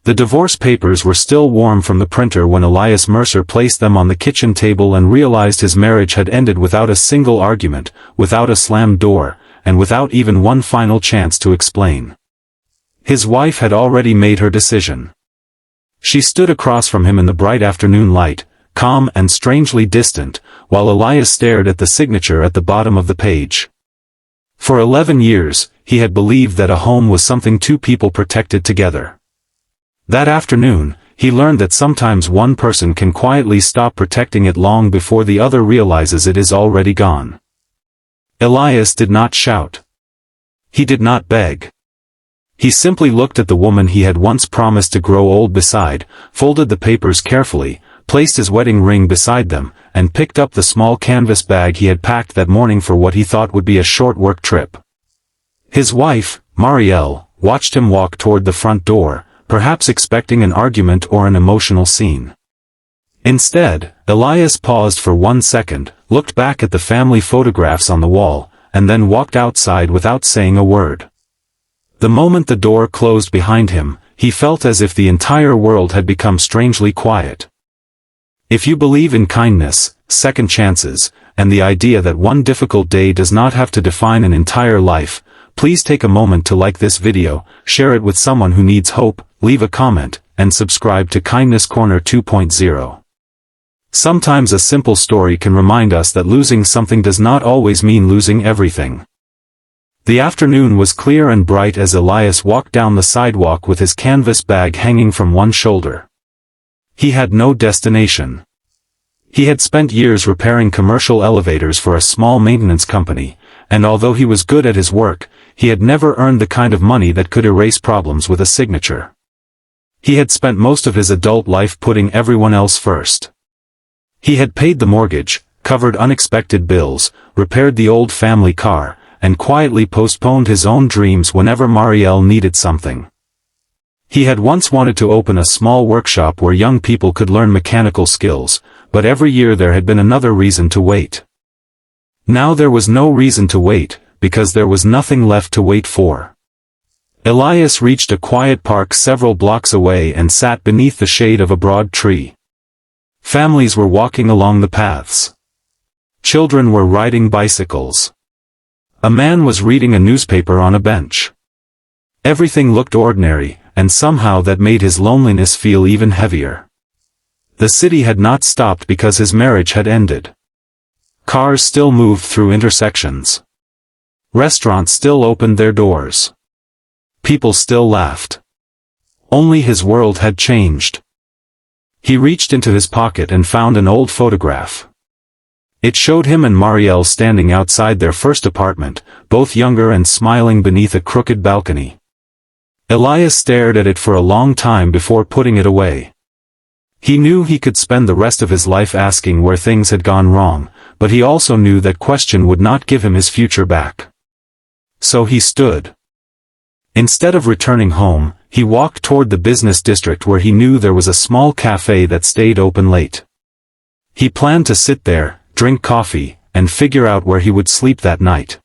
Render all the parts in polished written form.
The divorce papers were still warm from the printer when Elias Mercer placed them on the kitchen table and realized his marriage had ended without a single argument, without a slammed door, and without even one final chance to explain. His wife had already made her decision. She stood across from him in the bright afternoon light, calm and strangely distant, while Elias stared at the signature at the bottom of the page. For 11 years, he had believed that a home was something two people protected together. That afternoon, he learned that sometimes one person can quietly stop protecting it long before the other realizes it is already gone. Elias did not shout. He did not beg. He simply looked at the woman he had once promised to grow old beside, folded the papers carefully, placed his wedding ring beside them, and picked up the small canvas bag he had packed that morning for what he thought would be a short work trip. His wife, Marielle, watched him walk toward the front door, perhaps expecting an argument or an emotional scene. Instead, Elias paused for 1 second, looked back at the family photographs on the wall, and then walked outside without saying a word. The moment the door closed behind him, he felt as if the entire world had become strangely quiet. If you believe in kindness, second chances, and the idea that one difficult day does not have to define an entire life, please take a moment to like this video, share it with someone who needs hope, leave a comment, and subscribe to Kindness Corner 2.0. Sometimes a simple story can remind us that losing something does not always mean losing everything. The afternoon was clear and bright as Elias walked down the sidewalk with his canvas bag hanging from one shoulder. He had no destination. He had spent years repairing commercial elevators for a small maintenance company, and although he was good at his work, he had never earned the kind of money that could erase problems with a signature. He had spent most of his adult life putting everyone else first. He had paid the mortgage, covered unexpected bills, repaired the old family car, and quietly postponed his own dreams whenever Marielle needed something. He had once wanted to open a small workshop where young people could learn mechanical skills, but every year there had been another reason to wait. Now there was no reason to wait, because there was nothing left to wait for. Elias reached a quiet park several blocks away and sat beneath the shade of a broad tree. Families were walking along the paths. Children were riding bicycles. A man was reading a newspaper on a bench. Everything looked ordinary, and somehow that made his loneliness feel even heavier. The city had not stopped because his marriage had ended. Cars still moved through intersections. Restaurants still opened their doors. People still laughed. Only his world had changed. He reached into his pocket and found an old photograph. It showed him and Marielle standing outside their first apartment, both younger and smiling beneath a crooked balcony. Elias stared at it for a long time before putting it away. He knew he could spend the rest of his life asking where things had gone wrong, but he also knew that question would not give him his future back. So he stood. Instead of returning home, he walked toward the business district where he knew there was a small cafe that stayed open late. He planned to sit there, drink coffee, and figure out where he would sleep that night.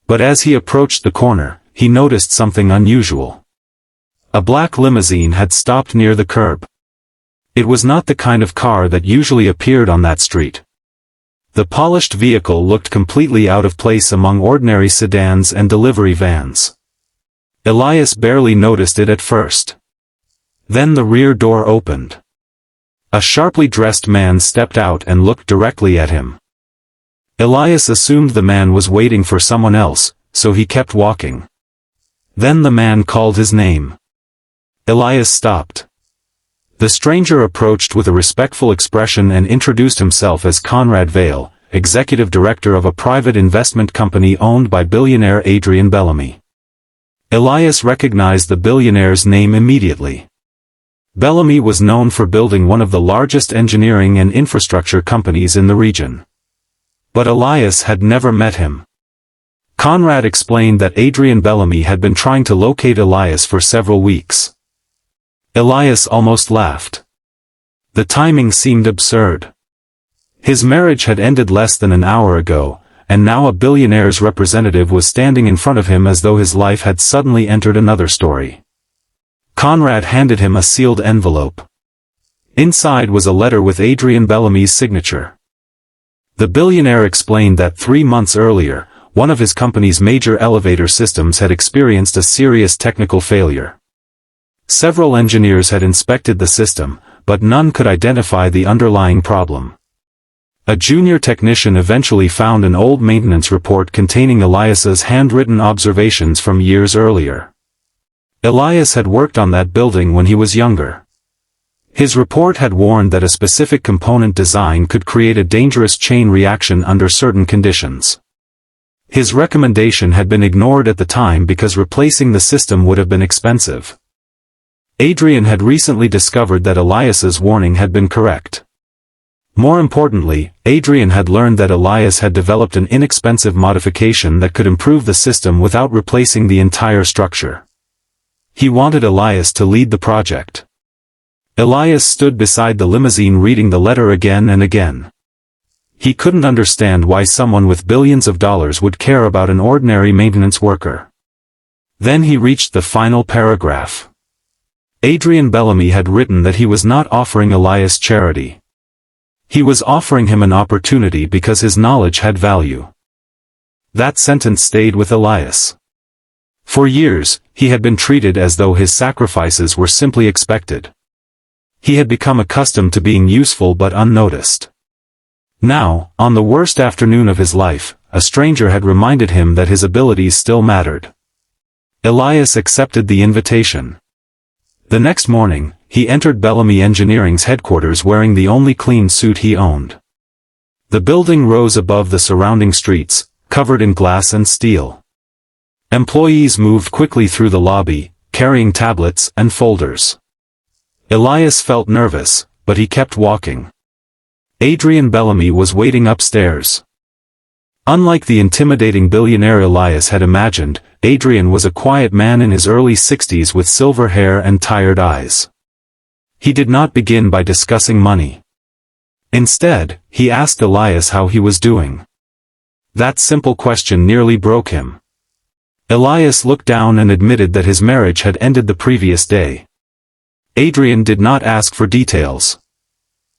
But as he approached the corner, he noticed something unusual. A black limousine had stopped near the curb. It was not the kind of car that usually appeared on that street. The polished vehicle looked completely out of place among ordinary sedans and delivery vans. Elias barely noticed it at first. Then the rear door opened. A sharply dressed man stepped out and looked directly at him. Elias assumed the man was waiting for someone else, so he kept walking. Then the man called his name. Elias stopped. The stranger approached with a respectful expression and introduced himself as Conrad Vale, executive director of a private investment company owned by billionaire Adrian Bellamy. Elias recognized the billionaire's name immediately. Bellamy was known for building one of the largest engineering and infrastructure companies in the region. But Elias had never met him. Conrad explained that Adrian Bellamy had been trying to locate Elias for several weeks. Elias almost laughed. The timing seemed absurd. His marriage had ended less than an hour ago, and now a billionaire's representative was standing in front of him as though his life had suddenly entered another story. Conrad handed him a sealed envelope. Inside was a letter with Adrian Bellamy's signature. The billionaire explained that 3 months earlier, one of his company's major elevator systems had experienced a serious technical failure. Several engineers had inspected the system, but none could identify the underlying problem. A junior technician eventually found an old maintenance report containing Elias's handwritten observations from years earlier. Elias had worked on that building when he was younger. His report had warned that a specific component design could create a dangerous chain reaction under certain conditions. His recommendation had been ignored at the time because replacing the system would have been expensive. Adrian had recently discovered that Elias's warning had been correct. More importantly, Adrian had learned that Elias had developed an inexpensive modification that could improve the system without replacing the entire structure. He wanted Elias to lead the project. Elias stood beside the limousine reading the letter again and again. He couldn't understand why someone with billions of dollars would care about an ordinary maintenance worker. Then he reached the final paragraph. Adrian Bellamy had written that he was not offering Elias charity. He was offering him an opportunity because his knowledge had value. That sentence stayed with Elias. For years, he had been treated as though his sacrifices were simply expected. He had become accustomed to being useful but unnoticed. Now, on the worst afternoon of his life, a stranger had reminded him that his abilities still mattered. Elias accepted the invitation. The next morning, he entered Bellamy Engineering's headquarters wearing the only clean suit he owned. The building rose above the surrounding streets, covered in glass and steel. Employees moved quickly through the lobby, carrying tablets and folders. Elias felt nervous, but he kept walking. Adrian Bellamy was waiting upstairs. Unlike the intimidating billionaire Elias had imagined, Adrian was a quiet man in his early 60s with silver hair and tired eyes. He did not begin by discussing money. Instead, he asked Elias how he was doing. That simple question nearly broke him. Elias looked down and admitted that his marriage had ended the previous day. Adrian did not ask for details.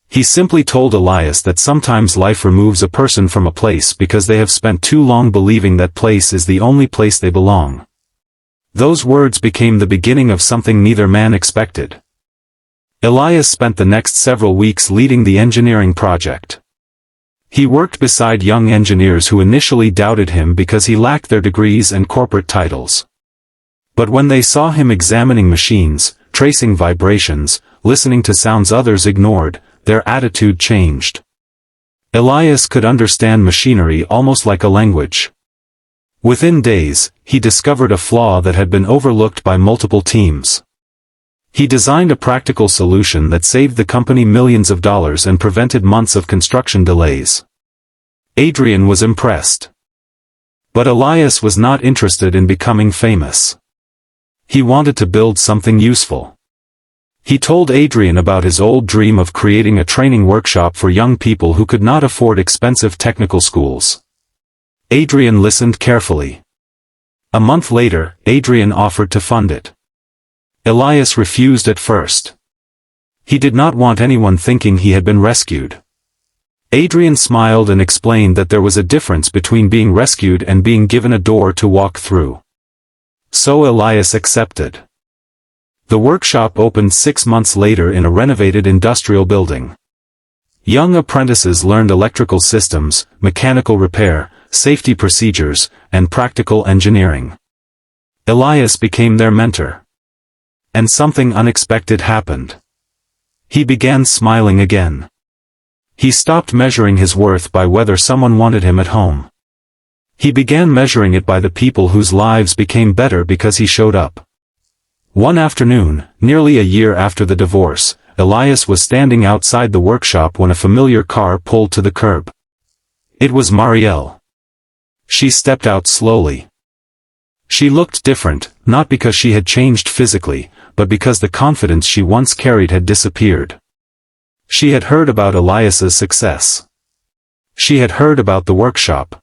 He simply told Elias that sometimes life removes a person from a place because they have spent too long believing that place is the only place they belong. Those words became the beginning of something neither man expected. Elias spent the next several weeks leading the engineering project. He worked beside young engineers who initially doubted him because he lacked their degrees and corporate titles. But when they saw him examining machines, tracing vibrations, listening to sounds others ignored, their attitude changed. Elias could understand machinery almost like a language. Within days, he discovered a flaw that had been overlooked by multiple teams. He designed a practical solution that saved the company millions of dollars and prevented months of construction delays. Adrian was impressed. But Elias was not interested in becoming famous. He wanted to build something useful. He told Adrian about his old dream of creating a training workshop for young people who could not afford expensive technical schools. Adrian listened carefully. A month later, Adrian offered to fund it. Elias refused at first. He did not want anyone thinking he had been rescued. Adrian smiled and explained that there was a difference between being rescued and being given a door to walk through. So Elias accepted. The workshop opened 6 months later in a renovated industrial building. Young apprentices learned electrical systems, mechanical repair, safety procedures, and practical engineering. Elias became their mentor. And something unexpected happened. He began smiling again. He stopped measuring his worth by whether someone wanted him at home. He began measuring it by the people whose lives became better because he showed up. One afternoon, nearly a year after the divorce, Elias was standing outside the workshop when a familiar car pulled to the curb. It was Marielle. She stepped out slowly. She looked different, not because she had changed physically, but because the confidence she once carried had disappeared. She had heard about Elias's success. She had heard about the workshop.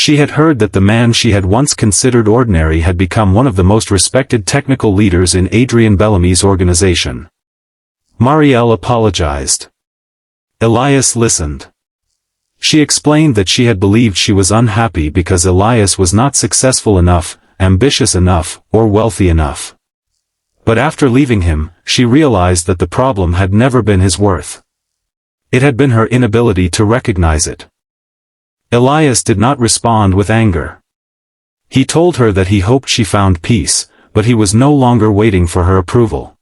She had heard that the man she had once considered ordinary had become one of the most respected technical leaders in Adrian Bellamy's organization. Marielle apologized. Elias listened. She explained that she had believed she was unhappy because Elias was not successful enough, ambitious enough, or wealthy enough. But after leaving him, she realized that the problem had never been his worth. It had been her inability to recognize it. Elias did not respond with anger. He told her that he hoped she found peace, but he was no longer waiting for her approval.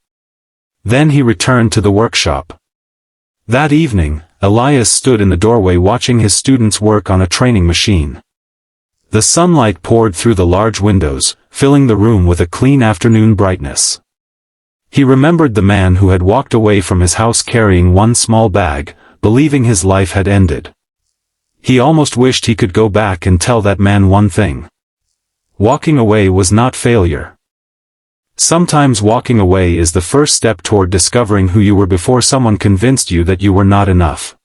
Then he returned to the workshop. That evening, Elias stood in the doorway watching his students work on a training machine. The sunlight poured through the large windows, filling the room with a clean afternoon brightness. He remembered the man who had walked away from his house carrying one small bag, believing his life had ended. He almost wished he could go back and tell that man one thing. Walking away was not failure. Sometimes walking away is the first step toward discovering who you were before someone convinced you that you were not enough.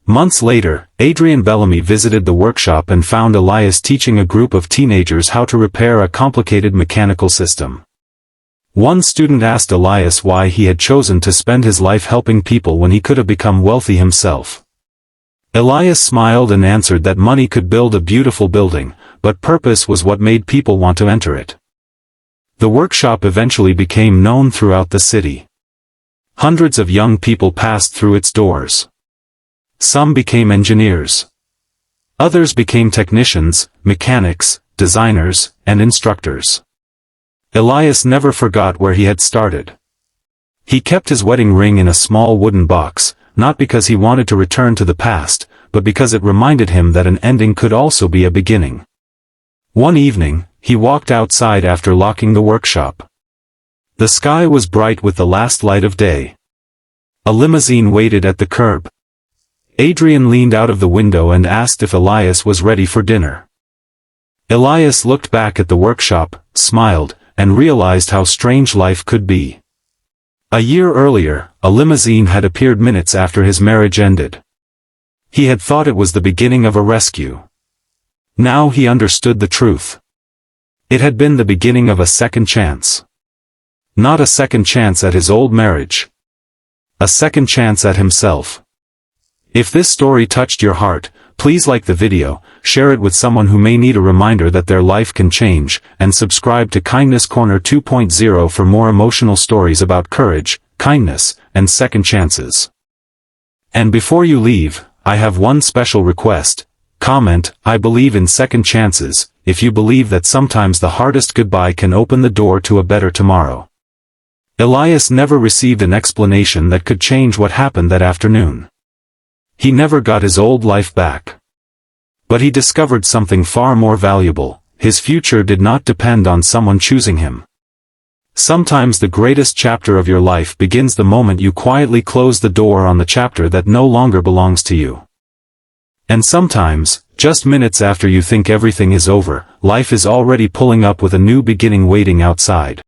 Months later, Adrian Bellamy visited the workshop and found Elias teaching a group of teenagers how to repair a complicated mechanical system. One student asked Elias why he had chosen to spend his life helping people when he could have become wealthy himself. Elias smiled and answered that money could build a beautiful building, but purpose was what made people want to enter it. The workshop eventually became known throughout the city. Hundreds of young people passed through its doors. Some became engineers. Others became technicians, mechanics, designers, and instructors. Elias never forgot where he had started. He kept his wedding ring in a small wooden box, not because he wanted to return to the past, but because it reminded him that an ending could also be a beginning. One evening, he walked outside after locking the workshop. The sky was bright with the last light of day. A limousine waited at the curb. Adrian leaned out of the window and asked if Elias was ready for dinner. Elias looked back at the workshop, smiled, and realized how strange life could be. A year earlier, a limousine had appeared minutes after his marriage ended. He had thought it was the beginning of a rescue. Now he understood the truth. It had been the beginning of a second chance. Not a second chance at his old marriage. A second chance at himself. If this story touched your heart, please like the video, share it with someone who may need a reminder that their life can change, and subscribe to Kindness Corner 2.0 for more emotional stories about courage, kindness, and second chances. And before you leave, I have one special request. Comment, "I believe in second chances," if you believe that sometimes the hardest goodbye can open the door to a better tomorrow. Elias never received an explanation that could change what happened that afternoon. He never got his old life back. But he discovered something far more valuable: his future did not depend on someone choosing him. Sometimes the greatest chapter of your life begins the moment you quietly close the door on the chapter that no longer belongs to you. And sometimes, just minutes after you think everything is over, life is already pulling up with a new beginning waiting outside.